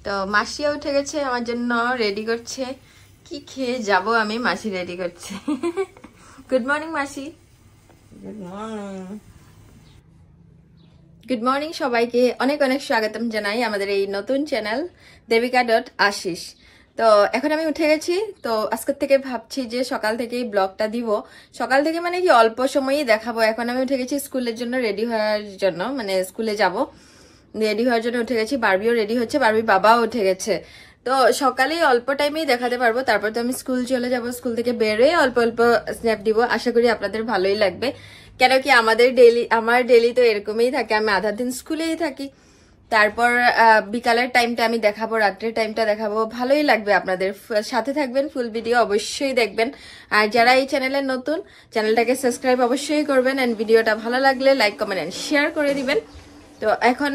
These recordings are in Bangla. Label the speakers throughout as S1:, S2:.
S1: তো মাসিও উঠে গেছে, আমার জন্য রেডি করছে। কি খেয়ে যাব আমি, মাসি রেডি করছে। গুড মর্নিং মাসি।
S2: Good morning.
S1: গুড মর্নিং সবাইকে, অনেক অনেক স্বাগতম জানাই আমাদের এই নতুন চ্যানেল devika.ashish। তো এখন আমি উঠে গেছি, তো আজকের থেকে ভাবছি যে সকাল থেকেই ব্লগটা দিব। সকাল থেকে মানে কি অল্প সময়ই দেখাবো। এখন আমি উঠে গেছি স্কুলের জন্য রেডি হওয়ার জন্য, মানে স্কুলে যাব, রেডি হওয়ার জন্য উঠে গেছি। বারবিও রেডি হচ্ছে, বারবির বাবাও উঠে গেছে। তো সকালেই অল্প টাইমেই দেখাতে পারবো, তারপর তো আমি স্কুল চলে যাব। স্কুল থেকে বেরোয় অল্প অল্প স্ন্যাপ দিব, আশা করি আপনাদের ভালোই লাগবে। কেন কি আমার ডেলি তো এরকমই থাকে, আমি আধা দিন স্কুলেই থাকি। তারপর বিকালের টাইমটা আমি দেখাবো, রাত্রের টাইমটা দেখাবো, ভালোই লাগবে আপনাদের। সাথে থাকবেন, ফুল ভিডিও অবশ্যই দেখবেন। আর যারা এই চ্যানেলে নতুন, চ্যানেলটাকে সাবস্ক্রাইব অবশ্যই করবেন, এন্ড ভিডিওটা ভালো লাগলে লাইক কমেন্ট এন্ড শেয়ার করে দিবেন। তো এখন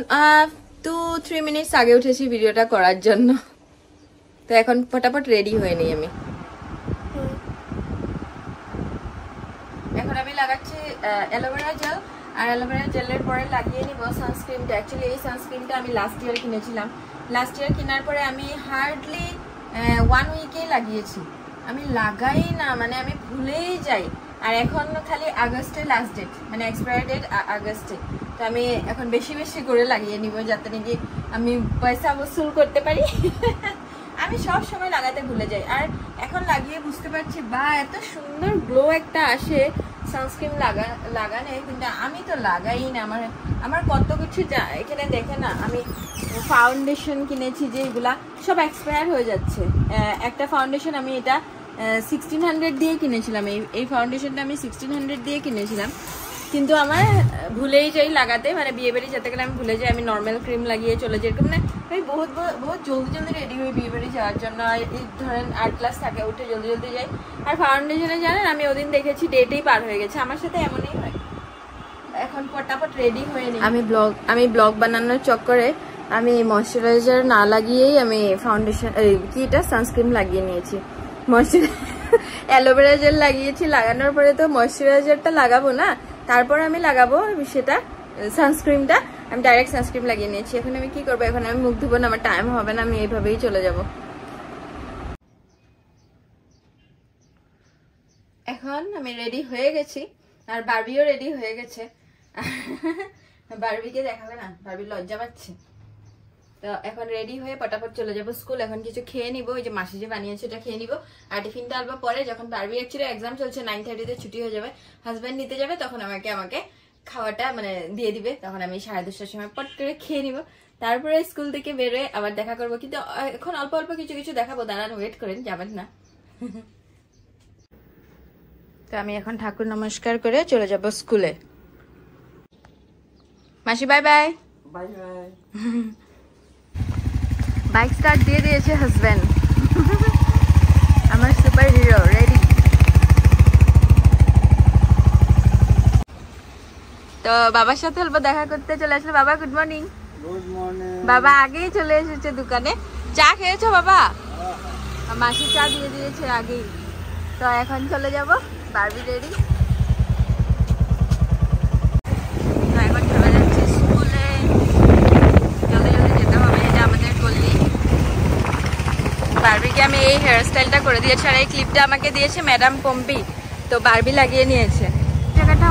S1: 2-3 মিনিটস আগে উঠেছি ভিডিওটা করার জন্য। তো এখন ফটাফট রেডি হয়ে নিই আমি। এখন আমি লাগাচ্ছি অ্যালোভেরা জেল, আর অ্যালোভেরা জেলের পরে লাগিয়ে নিব সানস্ক্রিনটা। অ্যাকচুয়ালি এই সানস্ক্রিনটা আমি লাস্ট ইয়ার কিনেছিলাম। লাস্ট ইয়ার কেনার পরে আমি হার্ডলি 1 উইকেই লাগিয়েছি। আমি লাগাই না, মানে আমি ভুলেই যাই। আর এখন খালি আগস্টে লাস্ট ডেট, মানে এক্সপায়ার ডেট আগস্টে। তো আমি এখন বেশি বেশি করে লাগিয়ে নিব, যাতে নাকি আমি পয়সা বসুল করতে পারি। আমি সব সময় লাগাতে ভুলে যাই, আর এখন লাগিয়ে বুঝতে পারছি বা এত সুন্দর গ্লো একটা আসে সানস্ক্রিন লাগানে, কিন্তু আমি তো লাগাই না। আমার কত কিছু এখানে দেখে না, আমি ফাউন্ডেশন কিনেছি যে এগুলা সব এক্সপায়ার হয়ে যাচ্ছে। একটা ফাউন্ডেশন আমি এটা 1600 দিয়ে কিনেছিলাম। এই ফাউন্ডেশনটা আমি 1600 দিয়ে কিনেছিলাম, কিন্তু আমার ভুলেই যাই লাগাতে। মানে বিয়ে বাড়ি যেতে গেলে আমি ভুলে যাই, আমি নর্মাল ক্রিম লাগিয়ে চলে যাই। মানে আমি বহুত জলদি জলদি রেডি হই বিয়ে বাড়ি যাওয়ার জন্য। এই ধরেন 8 ক্লাস থাকে, উঠে জলদি জলদি যাই। আর ফাউন্ডেশনে জানেন আমি ওদিন দেখেছি ডেটেই পার হয়ে গেছে। আমার সাথে এমনই হয়। এখন ফটাফট রেডি হয়ে নিই। আমি ব্লগ বানানোর চক্করে আমি ময়শ্চারাইজার না লাগিয়েই আমি ফাউন্ডেশন কি এটা সানস্ক্রিন লাগিয়ে নিয়েছি। অ্যালোভেরা জেল লাগিয়েছি, লাগানোর পরে তো ময়শ্চারাইজারটা লাগাবো না, তারপর আমি লাগাবো সেটা সানস্ক্রিনটা। আমি ডাইরেক্ট সানস্ক্রিন লাগিয়ে নিয়েছি। এখন আমি কি করবো, এখন আমি মুখ ধুবো না, আমার টাইম হবে না, আমি এইভাবেই চলে যাব। এখন আমি রেডি হয়ে গেছি, আর বারবিও রেডি হয়ে গেছে। বারবিকে দেখাবে না, বারবি লজ্জা পাচ্ছে। তো এখন রেডি হয়ে পটাপট চলে যাবো স্কুল। এখন কিছু খেয়ে নিবো, ওই যে মাসি যে বানিয়েছে ওটা খেয়ে নিবো। আর টিফিনটা আলবো পরে, যখন বারবি অ্যাকচুয়ালি এক্সাম চলছে, 9:30-তে ছুটি হয়ে যাবে, হাজব্যান্ড নিতে যাবে, তখন আমাকে খাওয়াটা মানে দিয়ে দিবে। তখন আমি 2:30টার সময় পট করে খেয়ে নিবো। তারপরে স্কুল থেকে বেরোয় আবার দেখা করবো, কিন্তু এখন অল্প অল্প কিছু কিছু দেখাবো, দাঁড়ান ওয়েট করেন, যাবেন না। তো আমি এখন ঠাকুর নমস্কার করে চলে যাব স্কুলে। মাসি bye bye.
S2: Bye bye.
S1: Bike start দিয়ে দিয়েছে হাজব্যান্ড। আমার সুপার হিরো রেডি। তো বাবার সাথে অল্প দেখা করতে চলে আসলো। বাবা গুড মর্নিং।
S2: Good morning.
S1: বাবা আগেই চলে এসেছে দোকানে। চা খেয়েছো বাবা? মাসি চা দিয়ে দিয়েছে আগেই। তো এখন চলে যাব, বারবি রেডি। এখন চলে যাচ্ছি স্কুলে, জলদি জলদি যেতে হবে, এটা আমাদের গলি। বারবিকে আমি এই হেয়ার স্টাইলটা করে দিয়েছি, আর এই ক্লিপটা আমাকে দিয়েছে ম্যাডাম পম্পি। তো বারবি লাগিয়ে নিয়েছে। এই জায়গাটা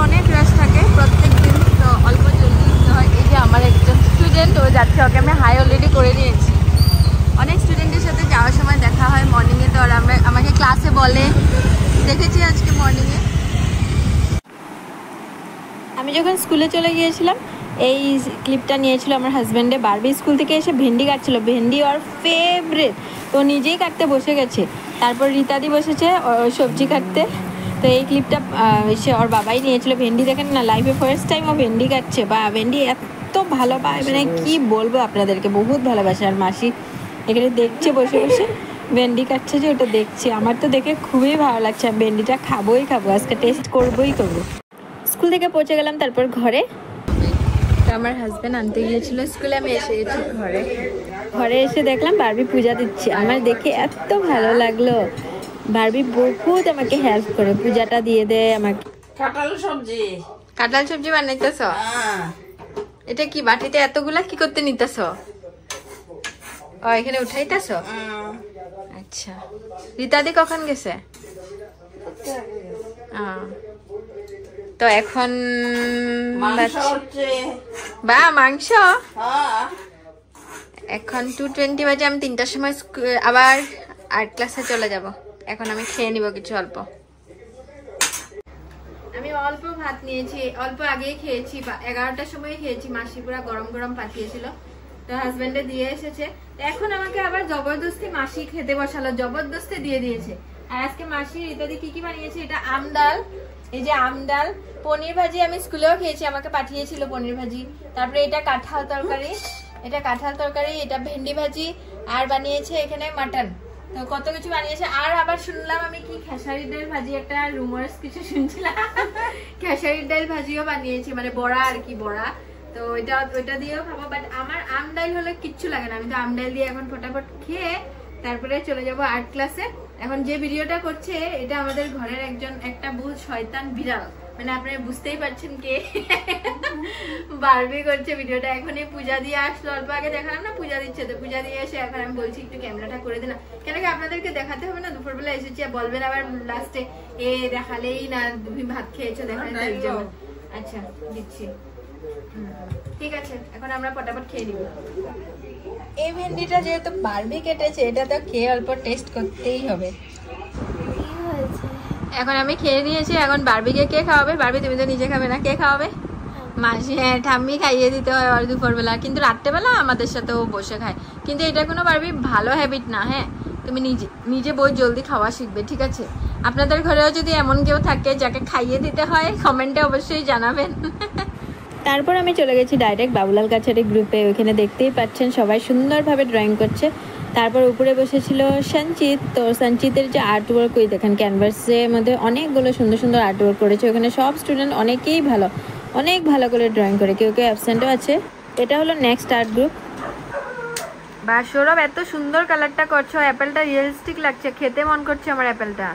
S1: অনেক রাশ থাকে প্রত্যেক দিন, তো অল্প জলদি যেতে হয়। এই যে আমার একজন স্টুডেন্ট, ও যাচ্ছে, ওকে আমি হাই অলরেডি করে নিয়েছি। অনেক স্টুডেন্টের সাথে যাওয়ার সময় দেখা হয় মর্নিংয়ে, তো ওরা আমাকে ক্লাসে বলে, দেখেছি আজকে মর্নিংয়ে। আমি যখন স্কুলে চলে গিয়েছিলাম, এই ক্লিপটা নিয়েছিল আমার হাজব্যান্ডে। বারবি স্কুল থেকে এসে ভেন্ডি কাটছিল, ভেন্ডি ওর ফেভারিট, তো নিজেই কাটতে বসে গেছে। তারপর রীতাদি বসেছে সবজি কাটতে। তো এই ক্লিপটা সে ওর বাবাই নিয়েছিল। ভেন্ডি দেখেন না, লাইফে ফার্স্ট টাইম ও ভেন্ডি কাটছে। বা ভেন্ডি এত ভালো পায়, মানে কি বলবো আপনাদেরকে, বহুত ভালোবাসে। আর মাসি এখানে দেখছে বসে বসে ভেন্ডি কাটছে, যে ওটা দেখছে। আমার তো দেখে খুবই ভালো লাগছে, আমি ভেন্ডিটা খাবো, আজকে টেস্ট করবো। স্কুল থেকে পৌঁছে গেলাম, তারপর ঘরে। তো আমার হাজব্যান্ড আনতে গিয়েছিল স্কুলে, আমি এসে গেছি ঘরে এসে দেখলাম বারবি পূজা দিচ্ছে। আমার দেখে এত ভালো লাগলো। বারবি বহুত আমাকে হেল্প করে, পূজাটা দিয়ে দেয় আমাকে। কাঁঠাল সবজি বানাইতেছ? এটা কি বাটিতে এতগুলা কি করতে নিতেছ? ও এখানে উঠাইতাছো? আচ্ছা, রীতাদি কখন গেছে? তো এখন বা মাংস এখন 2:20 বাজে। আমি 3টার সময় আবার আর্ট ক্লাসে চলে যাব। এখন আমি খেয়ে নিব কিছু অল্প। আমি অল্প ভাত নিয়েছি, অল্প আগেই খেয়েছি, 11টার সময় খেয়েছি। মাসি পুরা গরম গরম পাঠিয়েছিল, তো হাজবেন্ডে দিয়ে এসেছে। এখন আমাকে আবার জবরদস্তি মাসি খেতে বসালো, জবরদস্তি দিয়ে দিয়েছে। আর আজকে মাসি ইত্যাদি কি কি বানিয়েছে, এটা আম ডাল, এই যে আম ডাল, পনির ভাজি আমি স্কুলেও খেয়েছি, আমাকে পাঠিয়েছিল পনির ভাজি। তারপরে এটা কাঁঠাল তরকারি, এটা ভেন্ডি ভাজি, আর বানিয়েছে এখানে মাটন। তো কত কিছু বানিয়েছে। আর আবার শুনলাম আমি কি খেসারির ডাল ভাজি, একটা রুমার্স কিছু শুনছিলাম, খেসারির ডাল ভাজিও বানিয়েছে, মানে বড়া আর কি, বড়া। তো ওইটা দিয়েও খাবো। বাট আমার আম ডাল হলে কিচ্ছু লাগে না, আমি তো আম ডাল দিয়ে এখন ফটাফট খেয়ে তারপরে চলে যাব আর্ট ক্লাসে। এখন যে ভিডিওটা করছে এটা আমাদের ঘরের একটা বহুত শয়তান বিড়াল, মানে আপনারা বুঝতেই পারছেন কে। বারবি করছে ভিডিওটা। এখনই পূজা দিয়ে আসলো, অল্প আগে দেখালাম না পূজা দিচ্ছে, তো পূজা দিয়ে এসে এখন আমি বলছি একটু ক্যামেরাটা করে দিন, কেন কি আপনাদেরকে দেখাতে হবে না। দুপুরবেলা এসেছি, বলবেন আবার লাস্টে এ দেখালেই না, তুমি ভাত খেয়েছো দেখালে তার জন্য। আচ্ছা দিচ্ছি, ঠিক আছে। এখন আমরা ফটাফট খেয়ে নিব। এই ভেন্ডিটা যেহেতু বারবি কেটেছে, এটা তো খেয়ে অল্প টেস্ট করতেই হবে। এখন আমি খেয়ে নিয়েছি, এখন বারবিকে কে খাওয়াবে? বারবি তুমি তো নিজে খাবে না, কে খাওয়াবে? মাসি, হ্যাঁ ঠাম্মি খাইয়ে দিতে হয় আর দুপুরবেলা, কিন্তু রাত্রেবেলা আমাদের সাথেও বসে খায়। কিন্তু এটা কোনো বারবি ভালো হ্যাবিট না। হ্যাঁ, তুমি নিজে বই জলদি খাওয়া শিখবে, ঠিক আছে? আপনাদের ঘরেও যদি এমন কেউ থাকে যাকে খাইয়ে দিতে হয়, কমেন্টে অবশ্যই জানাবেন। তারপর আমি চলে গেছি ডাইরেক্ট বাবুলাল কাছারি গ্রুপে। ওইখানে দেখতেই পাচ্ছেন সবাই সুন্দরভাবে ড্রয়িং করছে। তারপর উপরে বসেছিল সঞ্চিত। তো সঞ্চিতের যে আর্ট ওয়ার্ক, ওই দেখেন ক্যানভাসের মধ্যে অনেকগুলো সুন্দর সুন্দর আর্ট ওয়ার্ক করেছে। ওখানে সব স্টুডেন্ট অনেক ভালো করে ড্রয়িং করে, কেউ অ্যাবসেন্টও আছে। এটা হলো নেক্সট আর্ট গ্রুপ। বা সৌরভ, এত সুন্দর কালারটা করছো, অ্যাপেলটা রিয়েলিস্টিক লাগছে, খেতে মন করছে আমার অ্যাপেলটা।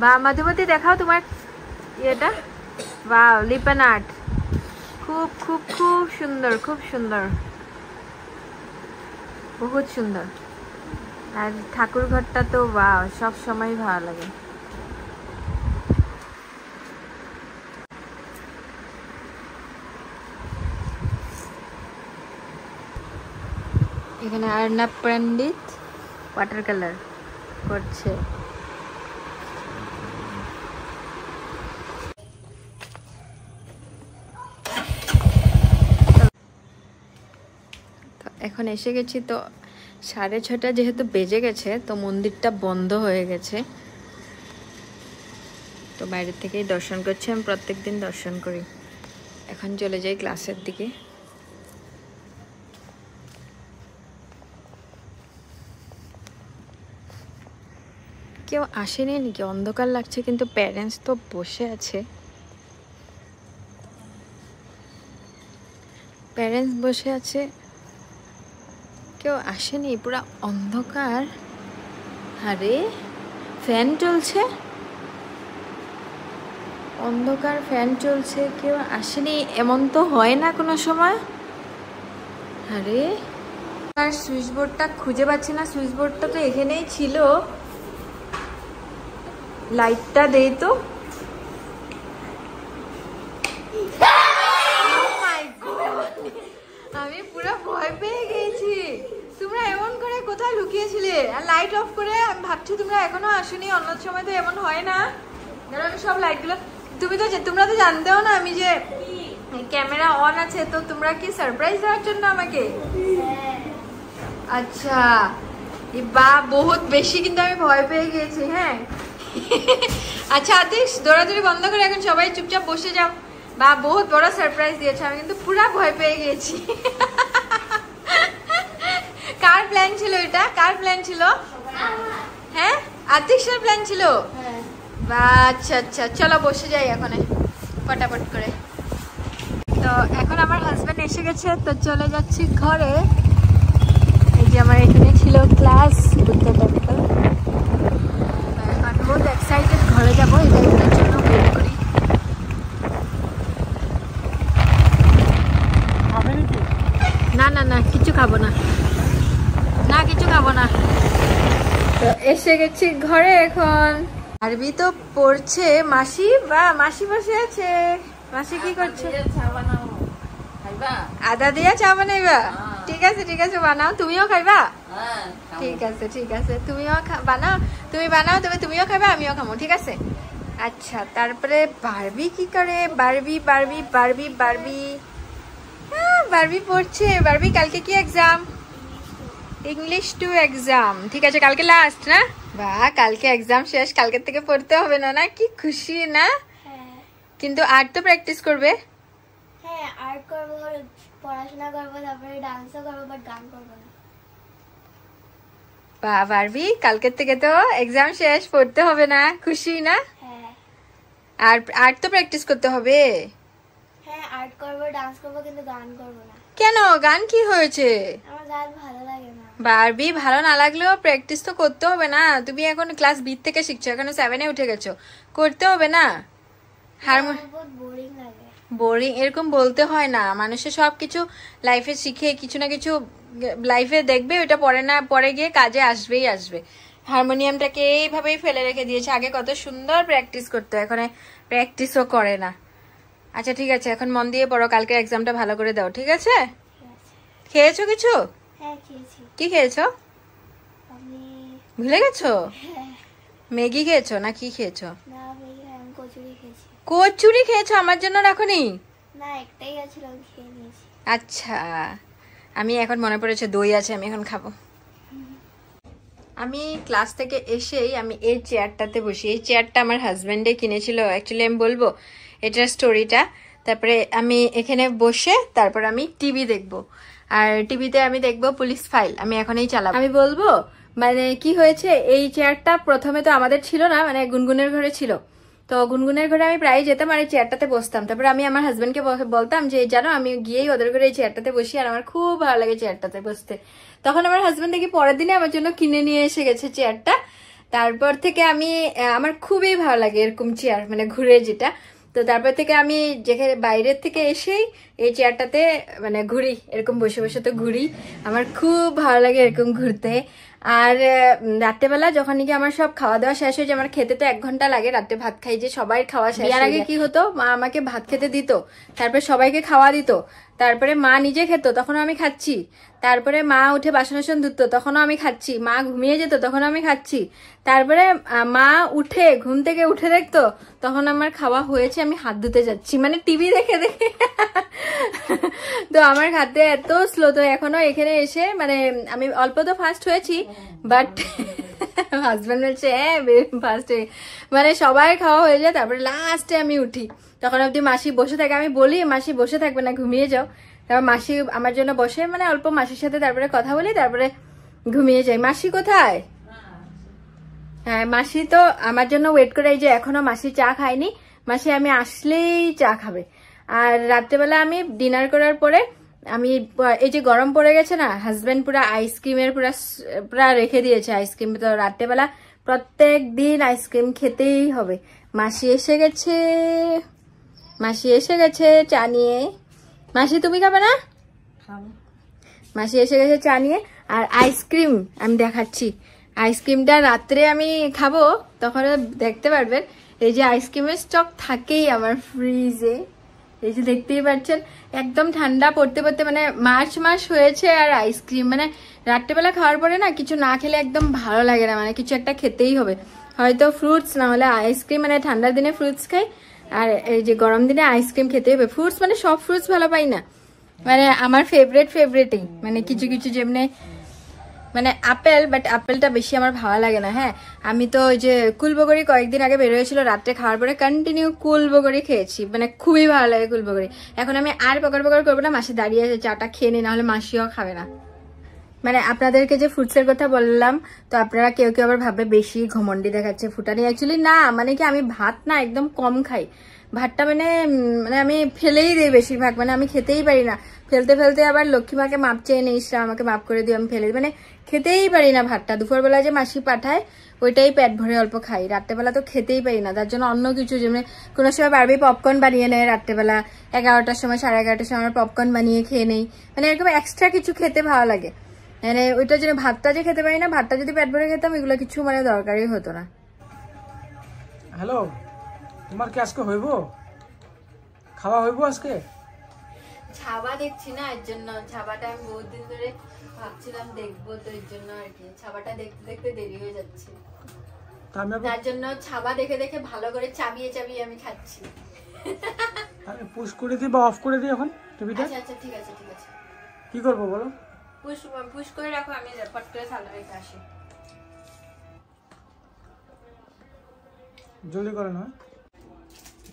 S1: বা মধুমতি, দেখাও তোমার এটা। ওয়াও, লিপন আর্ট, খুব খুব খুব সুন্দর, খুব সুন্দর, বহুত সুন্দর। আর ঠাকুর ঘরটা তো ওয়াও, সব সময় ভালো লাগে। এখানে আর্ণব পণ্ডিত ওয়াটার কালার করছে। এখন এসে গেছি, তো 6:30 যেহেতু বেজে গেছে, তো মন্দিরটা বন্ধ হয়ে গেছে। তো বাইরে থেকেই দর্শন করছি, আমি প্রত্যেকদিন দর্শন করি। এখন চলে যাই ক্লাসের দিকে। কেউ আসেনি নাকি? অন্ধকার লাগছে, কিন্তু প্যারেন্টস তো বসে আছে। কেউ আসেনি, পুরা অন্ধকার। আরে ফ্যান চলছে, অন্ধকার, ফ্যান চলছে, কেউ আসেনি। এমন তো হয় না কোনো সময়। আরে আর সুইচ বোর্ডটা খুঁজে পাচ্ছি না। সুইচ বোর্ডটা তো এখানেই ছিল। লাইটটা দেই তো। আমি পুরো ভয় পেয়ে গেছি। তোমরা এমন করে কোথায় লুকিয়েছিলে? আর লাইট অফ করে আমি ভাবছি তোমরা এখনো আসোনি। অন্য সময় তো এমন হয় না। ধরো আমি সব লাইটগুলো, তোমরা তো জানতেও না আমি যে ক্যামেরা অন আছে। তো তোমরা কি সারপ্রাইজ দেওয়ার জন্য আমাকে? আচ্ছা, বা বহুত বেশি কিন্তু আমি ভয় পেয়ে গেছি। হ্যাঁ আচ্ছা আতিশ, দৌড়াদৌড়ি বন্ধ করে এখন সবাই চুপচাপ বসে যাও। বা বহুত বড় সারপ্রাইজ দিয়েছে, আমি কিন্তু পুরা ভয় পেয়ে গেছি। কার প্ল্যান ছিল এটা? কার প্ল্যান ছিল? হ্যাঁ, আতিশের প্ল্যান ছিল। বা আচ্ছা আচ্ছা, চলো বসে যাই এখন ফটাফট করে। তো এখন আমার হাজবেন্ড এসে গেছে, তো চলে যাচ্ছি ঘরে। এই যে আমার এখানে ছিল ক্লাস বুদ্ধ টেম্পল। এখন বহুত এক্সাইটেড, ঘরে যাবো। এই গাড়িটার জন্য ওয়েট করি। না না কিছু খাবো না, না কিছু খাবো না। তো এসে গেছি ঘরে এখন। আরবি তো পড়ছে, মাসি মাসি বসে আছে। মাসি কি করছে? আদা দিয়া চা বানাইবা? ঠিক আছে ঠিক আছে, বানাও। তুমিও খাইবা? ঠিক আছে ঠিক আছে, তুমিও বানাও, তুমি বানাও, তবে তুমিও খাইবা আমিও খাবো, ঠিক আছে? আচ্ছা, তারপরে বারবি কি করে? Barbie Barbie Barbie Barbie Barbie পড়ছে। বারবি কালকে কি এক্সাম? English 2 exam. ঠিক আছে, কালকে লাস্ট না? বাহ, কালকে এক্সাম শেষ, কালকে থেকে পড়তে হবে না, না? কি খুশি না? কিন্তু আর্ট তো প্র্যাকটিস করবে।
S3: হ্যাঁ, আর্ট করব, পড়াশোনা করব, তারপরে ডান্সও করব, বাট গান করব না।
S1: বাহ বারবি, কালকে থেকে তো এক্সাম শেষ, পড়তে হবে না, খুশি না?
S3: হ্যাঁ।
S1: আর আর্ট তো প্র্যাকটিস করতে হবে।
S3: হ্যাঁ, আর্ট করব, ডান্স করব, কিন্তু গান করব না।
S1: কেন? গান কি হয়েছে?
S3: আমার গান ভালো লাগে না।
S1: বারবি, ভালো না লাগলেও প্র্যাকটিস তো করতে হবে না? তুমি এখন ক্লাস বি থেকে শিখছো, এখন 7-এ উঠে গেছো, করতে হবে না?
S3: বহুত বোরিং লাগে।
S1: বোরিং এরকম বলতে হয় না, মানুষের সবকিছু লাইফে শিখে কিছু না কিছু লাইফে দেখবে, ওটা পরে না পরে গিয়ে কাজে আসবেই আসবে। হারমোনিয়ামটাকে এইভাবেই ফেলে রেখে দিয়েছে, আগে কত সুন্দর প্র্যাকটিস করতো, এখন প্র্যাকটিসও করে না। আচ্ছা ঠিক আছে, এখন মন দিয়ে পড়ো, কালকে এক্সামটা ভালো করে দাও, ঠিক আছে? খেয়েছো কিছু?
S3: হ্যাঁ, খেয়েছি।
S1: কি খেয়েছো?
S3: আমি
S1: ভুলে গেছো? ম্যাগি খেয়েছো না কি খেয়েছো?
S3: না, আমি কচুরি খেয়েছি।
S1: কচুরি খেয়েছো? আমার জন্য রাখোনি?
S3: না, একটাই আছে, আমি খেয়ে নিয়েছি।
S1: আচ্ছা, আমি এখন মনে পড়েছে দই আছে, আমি এখন খাবো। আমি ক্লাস থেকে এসেই আমি এই চেয়ারটাতে বসি। এই চেয়ারটা আমার হাজব্যান্ডে কিনেছিল, অ্যাকচুয়ালি আমি বলবো এটার স্টোরিটা। তারপরে আমি এখানে বসে তারপর আমি টিভি দেখবো, আর টিভিতে আমি দেখবো পুলিশ ফাইল, আমি এখনই চালাবো। আমি বলবো মানে কি হয়েছে, এই চেয়ারটা প্রথমে তো আমাদের ছিল না, মানে গুনগুনের ঘরে ছিল। তো গুনগুনের ঘরে আমি প্রায় যেতাম আর এই চেয়ারটাতে বসতাম। তারপরে আমি আমার হাজব্যান্ডকে বলতাম যে জানো, আমি গিয়েই ওদের ঘরে এই চেয়ারটাতে বসি, আর আমার খুব ভালো লাগে চেয়ারটাতে বসতে। তখন আমার হাজব্যান্ড দেখি পরের দিনে আমার জন্য কিনে নিয়ে এসে গেছে চেয়ারটা। তারপর থেকে আমার খুবই ভালো লাগে এরকম চেয়ার, মানে ঘুরে যেটা। তো তারপর থেকে আমি যেখানে বাইরের থেকে এসেই এই চেয়ারটাতে মানে ঘুরি, এরকম বসে বসে তো ঘুরি, আমার খুব ভালো লাগে এরকম ঘুরতে। আর রাত্রেবেলা যখন নাকি আমার সব খাওয়া দাওয়া শেষ হয়ে যায়, আমার খেতে তো 1 ঘন্টা লাগে, রাত্রে ভাত খাই যে সবাই খাওয়া শেষ। এর আগে কি হতো, মা আমাকে ভাত খেতে দিত, তারপরে সবাইকে খাওয়া দিত, তারপরে মা নিজে খেত, তখনও আমি খাচ্ছি, তারপরে মা উঠে বাসন বাসন ধুতো, তখনও আমি খাচ্ছি, মা ঘুমিয়ে যেত, তখনও আমি খাচ্ছি, তারপরে মা উঠে ঘুম থেকে উঠে দেখতো, তখন আমার খাওয়া হয়েছে, আমি হাত ধুতে যাচ্ছি, মানে টিভি দেখে দেখে। তো আমার খাতে এত স্লো। তো এখনো এখানে এসে মানে আমি অল্প তো ফাস্ট হয়েছি, বাট হাজব্যান্ড বলছে হ্যাঁ ফাস্ট হয়ে, মানে সবাই খাওয়া হয়ে যায়, তারপরে লাস্টে আমি উঠি, তখন অব্দি মাসি বসে থাকে। আমি বলি মাসি বসে থাকবে না, ঘুমিয়ে যাও। তারপর মাসি আমার জন্য বসে, মানে অল্প মাসির সাথে তারপরে কথা বলি, তারপরে ঘুমিয়ে যাই। মাসি কোথায়? হ্যাঁ, মাসি তো আমার জন্য ওয়েট করে, এই যে এখনো মাসি চা খায়নি, মাসি আমি আসলেই চা খাবে। আর রাত্রেবেলা আমি ডিনার করার পরে আমি এই যে গরম পড়ে গেছে না, হাজব্যান্ড পুরো আইসক্রিমের পুরা রেখে দিয়েছে আইসক্রিম। তো রাত্রেবেলা প্রত্যেক দিন আইসক্রিম খেতেই হবে। মাসি এসে গেছে, মাসি এসে গেছে চা নিয়ে। মাসি তুমি খাবে না? মাসি এসে গেছে চা নিয়ে, আর আইসক্রিম আমি দেখাচ্ছি। আইসক্রিমটা রাত্রে আমি খাবো, তখন দেখতে পারবেন। এই যে আইসক্রিমের স্টক থাকেই আমার ফ্রিজে, এই যে দেখতেই পাচ্ছেন, একদম ঠান্ডা পড়তে পড়তে মানে মার্চ মাস হয়েছে, আর আইসক্রিম মানে রাত্রেবেলা খাওয়ার পরে না কিছু না খেলে একদম ভালো লাগে না, মানে কিছু একটা খেতেই হবে, হয়তো ফ্রুটস না হলে আইসক্রিম। মানে ঠান্ডার দিনে ফ্রুটস খাই, আর এই যে গরম দিনে আইসক্রিম খেতে হবে। ফ্রুটস মানে সব ফ্রুটস ভালো পাই না, মানে আমার ফেভারিটই, মানে কিছু কিছু যেমনি মানে আপেল, বাট আপেলটা বেশি আমার ভালো লাগে না। হ্যাঁ, আমি তো ওই যে কুলবগরি কয়েকদিন আগে বের হয়েছিল, রাত্রে খাওয়ার পরে কন্টিনিউ কুলবগরি খেয়েছি, মানে খুবই ভালো লাগে কুলবগরি। এখন আমি আর পকড় করবো না, মাসি দাঁড়িয়ে আছে চাটা খেয়ে নি, নাহলে মাসিও খাবে না। মানে আপনাদেরকে যে ফ্রুটসের কথা বললাম, তো আপনারা কেউ কেউ আবার ভাবে বেশি ঘমন্ডি দেখাচ্ছে ফুটানি, অ্যাকচুয়ালি না, মানে কি আমি ভাত না একদম কম খাই, ভাতটা মানে আমি ফেলেই দিই বেশিরভাগ, মানে আমি খেতেই পারি না, ফেলতে ফেলতে আবার লক্ষ্মীমাকে মাপ চেয়ে নিস, আমাকে মাপ করে দিই, আমি ফেলে দিই, মানে খেতেই পারি না ভাতটা। দুপুরবেলা যে মাসি পাঠায় ওইটাই পেট ভরে অল্প খাই। রাত্রেবেলা তো খেতেই পারি না, তার জন্য অন্য কিছু, যেমন কোনো সময় বারবি পপকর্ন বানিয়ে নেয় রাত্রেবেলা, 11টার সময় 11:30টার সময় আমরা পপকর্ন বানিয়ে খেয়ে নেই, মানে এরকম এক্সট্রা কিছু খেতে ভালো লাগে। মানে ওইটার জন্য ভাতটা যে খেতে পারি না, ভাতটা যদি পেট ভরে খেতাম এগুলো কিছু মানে দরকারই হতো না।
S4: হ্যালো, তোমার কি আজকে হইব, খাওয়া হইব আজকে?
S1: ছাবা দেখছি না, এর জন্য ছাবাটা আমি বহুত দিন ধরে ভাবছিলাম দেখবো, তো এর জন্য আর কি ছাবাটা দেখতে দেখতে দেরি হয়ে যাচ্ছে, তার জন্য ছাবা দেখে দেখে ভালো করে চাবিয়ে চাবিয়ে আমি খাচ্ছি।
S4: আমি পুশ করে দিই বা অফ করে দিই এখন টিভিটা?
S1: আচ্ছা আচ্ছা ঠিক আছে ঠিক আছে।
S4: কি করবো বলো?
S1: পুশ করে রাখো, আমি ফট করে থালা রেখে আসি।
S4: জলদি করে না।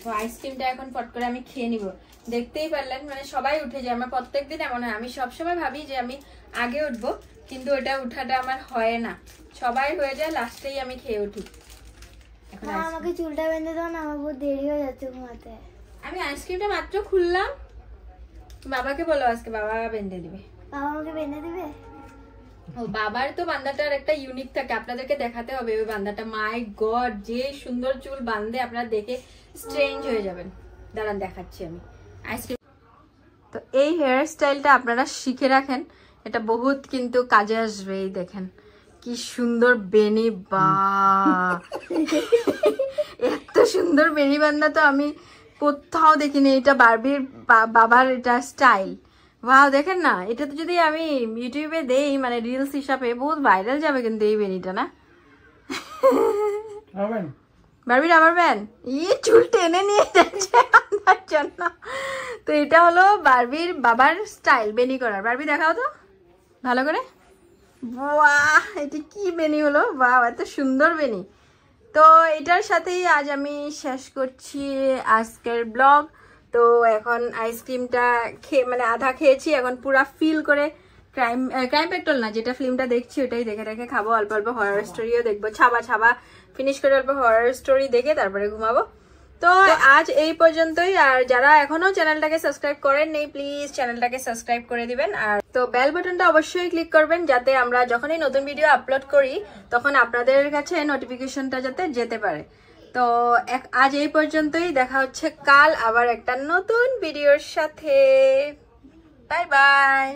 S1: তো আইসক্রিমটা এখন ফট করে আমি খেয়ে নিব। দেখতেই পারলেন মানে সবাই উঠে যায়, আমার প্রত্যেকদিন এমন হয়। আমি সবসময় ভাবি যে আমি আগে উঠবো, কিন্তু ওটা উঠাটা আমার হয় না, সবাই হয়ে যায়, লাস্টেই আমি খেয়ে উঠি।
S3: আমাকে চুলটা বেঁধে দাও না, আমার বহুত দেরি হয়ে যাচ্ছে ঘুমাতে।
S1: আমি আইসক্রিমটা মাত্র খুললাম, বাবাকে বলো আজকে বাবা বেঁধে দিবে।
S3: বাবা আমাকে বেঁধে দিবে?
S1: ও বাবার তো বান্দাটার একটা ইউনিক থাকে, আপনাদেরকে দেখাতে হবে ওই বান্দাটা। মাই গড, যে সুন্দর চুল বাঁধে, আপনারা দেখে স্ট্রেঞ্জ হয়ে যাবেন। দাঁড়ান দেখাচ্ছি আমি আইসক্রিম। তো এই হেয়ার স্টাইলটা আপনারা শিখে রাখেন, এটা বহুত কিন্তু কাজে আসবে। এই দেখেন কি সুন্দর বেনি, বা এত সুন্দর বেনি বান্ধা তো আমি কোথাও দেখিনি। এটা বারবির বাবার এটা স্টাইল। ওয়াও, দেখেন না, এটা তো যদি আমি ইউটিউবে দেই মানে রিলস হিসাবে বহুত ভাইরাল যাবে কিন্তু এই বেনিটা, না? বারবি রাবার ব্যান্ড, চুল টেনে নিয়ে যাচ্ছে আমার জন্য। তো এটা হলো বারবির বাবার স্টাইল বেনি করার। বারবি দেখাও তো ভালো করে। বাহ, এটা কি বেনি হলো, বাহ এত সুন্দর বেনি। তো এটার সাথেই আজ আমি শেষ করছি আজকের ব্লগ। তো এখন আইসক্রিমটা খেয়ে মানে আধা খেয়েছি, এখন পুরা ফিল করে ক্রাইম পেট্রোল না, যেটা ফিল্মটা দেখছি ওটাই দেখে দেখে খাবো। অল্প অল্প হরর স্টোরিও দেখবো, ছাবা ফিনিশ করে অল্প হরর স্টোরি দেখে তারপরে ঘুমাবো। তো আজ এই পর্যন্তই। আর যারা এখনো চ্যানেলটাকে সাবস্ক্রাইব করেন নেই, প্লিজ চ্যানেলটাকে সাবস্ক্রাইব করে দিবেন। আর তো বেল বাটনটা অবশ্যই ক্লিক করবেন, যাতে আমরা যখনই নতুন ভিডিও আপলোড করি তখন আপনাদের কাছে নোটিফিকেশনটা যাতে যেতে পারে। তো আজ এই পর্যন্তই, দেখা হচ্ছে কাল আবার একটা নতুন ভিডিওর সাথে। Bye bye.